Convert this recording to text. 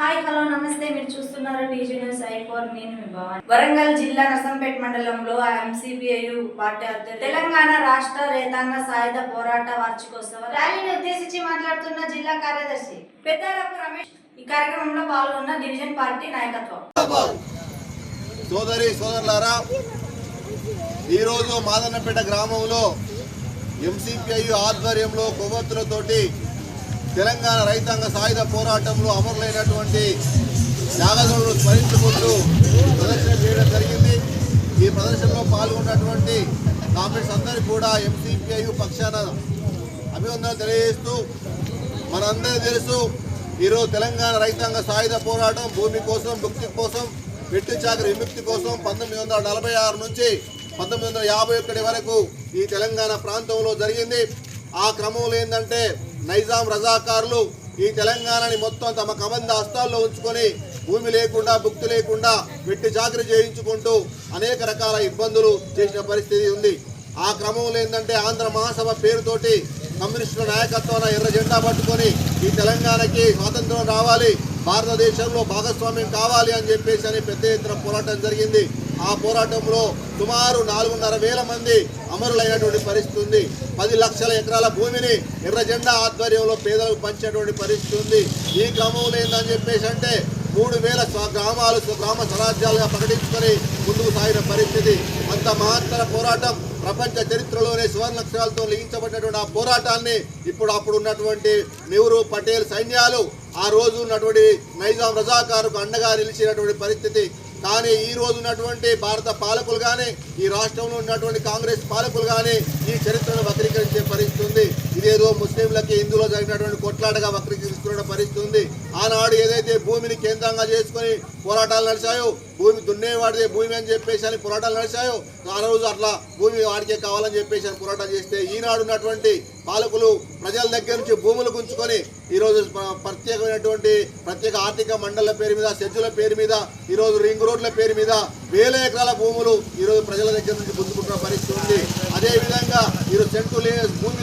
Hi hello నమస్తే మీరు చూస్తున్నారు టీజీ న్యూస్ ఐ4 నేను మీ భవాని. వరంగల్ జిల్లా నర్సంపేట మండలంలో ఎంసీపీఐయు పార్టీ ఆధ్వర్యంలో తెలంగాణ రాష్ట్ర రైతాంగ సాయుధ పోరాట వార్షికోత్సవ ర్యాలీని ఉద్దేశించి మాట్లాడుతున్న జిల్లా కార్యదర్శి పెద్దారపు రమేష్ ఈ కార్యక్రమంలో పాల్గొన్న డివిజన్ పార్టీ నాయకత్వం. సోదరులారా, ఈరోజు మాదన్నపేట గ్రామంలో ఎంసీపీఐయు ఆధ్వర్యంలో కొవ్వొత్తులతోటి తెలంగాణ రైతాంగ సాయుధ పోరాటంలో అమరులైనటువంటి త్యాగదులను స్మరించుకుంటూ ప్రదర్శన చేయడం జరిగింది. ఈ ప్రదర్శనలో పాల్గొన్నటువంటి కామ్రేడ్స్ అందరికీ కూడా ఎంసీపీఐయు పక్షాన అభివందనలు తెలియజేస్తూ, మనందరికీ తెలుసు ఈరోజు తెలంగాణ రైతాంగ సాయుధ పోరాటం భూమి కోసం, భుక్తి కోసం, వెట్టి చాకరి విముక్తి కోసం 1946 నుంచి 1951 వరకు ఈ తెలంగాణ ప్రాంతంలో జరిగింది. ఆ క్రమంలో ఏంటంటే నైజాం రజాకారులు ఈ తెలంగాణని మొత్తం తమ కబంధ హస్తాల్లో ఉంచుకొని భూమి లేకుండా, భుక్తి లేకుండా వెట్టి చాకరీ చేయించుకుంటూ అనేక రకాల ఇబ్బందులు చేసిన పరిస్థితి ఉంది. ఆ క్రమంలో ఏంటంటే ఆంధ్ర మహాసభ పేరుతోటి కమ్యూనిస్టుల నాయకత్వాన ఎర్ర జెండా పట్టుకొని ఈ తెలంగాణకి స్వాతంత్రం రావాలి, భారతదేశంలో భాగస్వామ్యం కావాలి అని చెప్పేసి పెద్ద ఎత్తున పోరాటం జరిగింది. ఆ పోరాటంలో సుమారు 4,500,000 మంది అమరులైనటువంటి పరిస్థితి ఉంది. 10 లక్షల ఎకరాల భూమిని ఎర్ర జెండా ఆధ్వర్యంలో పేదలకు పంచేటువంటి పరిస్థితి ఉంది. ఈ క్రమంలో ఏందని చెప్పేసి అంటే 3,000 గ్రామాలు గ్రామ స్వరాజ్యాలుగా ప్రకటించుకొని ముందుకు సాగిన పరిస్థితి. అంత మహత్తర పోరాటం ప్రపంచ చరిత్రలోనే సువర్ణాక్షరాలతో లిఖించబడినటువంటి ఆ పోరాటాన్ని అప్పుడు ఉన్నటువంటి నెహ్రూ, పటేల్ సైన్యాలు ఆ రోజు ఉన్నటువంటి నైజాం రజాకారుకు అండగా నిలిచినటువంటి పరిస్థితి. కానీ ఈ రోజు ఉన్నటువంటి భారత పాలకులు కానీ, ఈ రాష్ట్రంలో ఉన్నటువంటి కాంగ్రెస్ పాలకులు కానీ ఈ చరిత్రను వక్రీకరించే పరిస్థితి ఉంది. ఇదేదో ముస్లింలకి హిందువులో జరిగినటువంటి కొట్లాటగా వక్రీకరిస్తున్న పరిస్థితి ఉంది. ఆనాడు ఏదైతే భూమిని కేంద్రంగా చేసుకొని పోరాటాలు నడిచాయో, భూమి దున్నేవాడిదే భూమి అని చెప్పేసి పోరాటాలు నడిచాయో, ఆ రోజు అట్లా భూమి వాడికే కావాలని చెప్పేసి పోరాటం చేస్తే ఈనాడు ఉన్నటువంటి పాలకులు ప్రజల దగ్గర నుంచి భూములు గుంచుకొని ఈరోజు ప్రత్యేక ఆర్థిక మండళ్ల పేరు మీద, సెజ్జుల పేరు మీద, ఈరోజు రింగ్ రోడ్ల పేరు మీద 1000 ఎకరాల భూములు ఈరోజు ప్రజల దగ్గర నుంచి గుంజుకుంటున్న పరిస్థితి ఉంది. అదేవిధంగా ఈరోజు భూమి